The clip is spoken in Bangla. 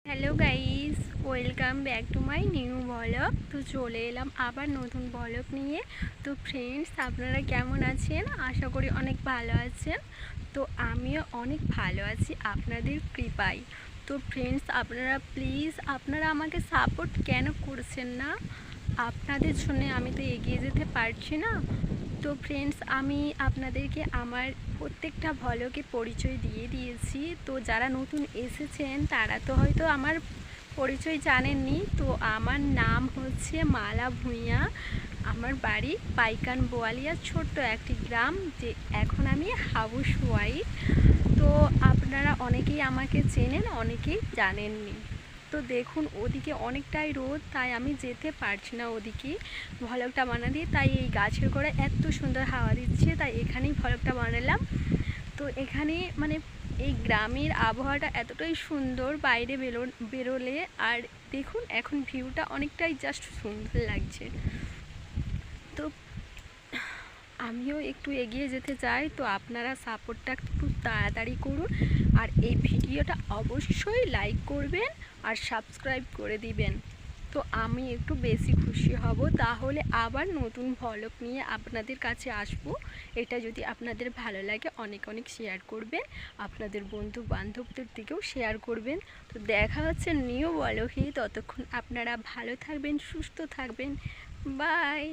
Hello guys, welcome back to my new blog. তো চলে এলাম আবার নতুন ব্লগ নিয়ে। তো ফ্রেন্ডস, আপনারা কেমন আছেন? আশা করি অনেক ভালো আছেন। তো আমিও অনেক ভালো আছি আপনাদের কৃপায়। তো ফ্রেন্ডস, আপনারা প্লিজ আমাকে সাপোর্ট কেন করছেন না? আপনাদের জন্য আমি তো এগিয়ে যেতে পারছি না। তো ফ্রেন্ডস, আমি আপনাদেরকে আমার প্রত্যেকটা ভ্লগে পরিচয় দিয়ে দিয়েছি। তো যারা নতুন এসেছেন তারা তো হয়তো আমার পরিচয় জানেননি। তো আমার নাম হচ্ছে মালা ভূঁইয়া। আমার বাড়ি পাইকান বোয়ালিয়া, ছোট্ট একটি গ্রাম, যে এখন আমি হাউস ওয়াইফ। তো আপনারা অনেকেই আমাকে চেনেন, অনেকেই জানেননি। তো দেখুন, ওদিকে অনেকটাই রোদ, তাই আমি যেতে পারছি না ওদিকে ভ্লগটা বানাতে। তাই এই গাছের গোড়ায় এত সুন্দর হাওয়া দিচ্ছে, তাই এখানেই ভ্লগটা বানালাম। তো এখানে মানে এই গ্রামের আবহাওয়াটা এতটাই সুন্দর, বাইরে বেরোলে। আর দেখুন, এখন ভিউটা অনেকটাই জাস্ট সুন্দর লাগছে। তো আমিও একটু এগিয়ে যেতে চাই। তো আপনারা সাপোর্টটা খুব তাড়াতাড়ি করুন, আর এই ভিডিওটা অবশ্যই লাইক করবেন আর সাবস্ক্রাইব করে দিবেন। তো আমি একটু বেশি খুশি হব, তাহলে আবার নতুন ভ্লগ নিয়ে আপনাদের কাছে আসব। এটা যদি আপনাদের ভালো লাগে, অনেক অনেক শেয়ার করবেন, আপনাদের বন্ধু বান্ধবদের দিকেও শেয়ার করবেন। তো দেখা হচ্ছে নিউ ভ্লগে। ততক্ষণ আপনারা ভালো থাকবেন, সুস্থ থাকবেন। বাই।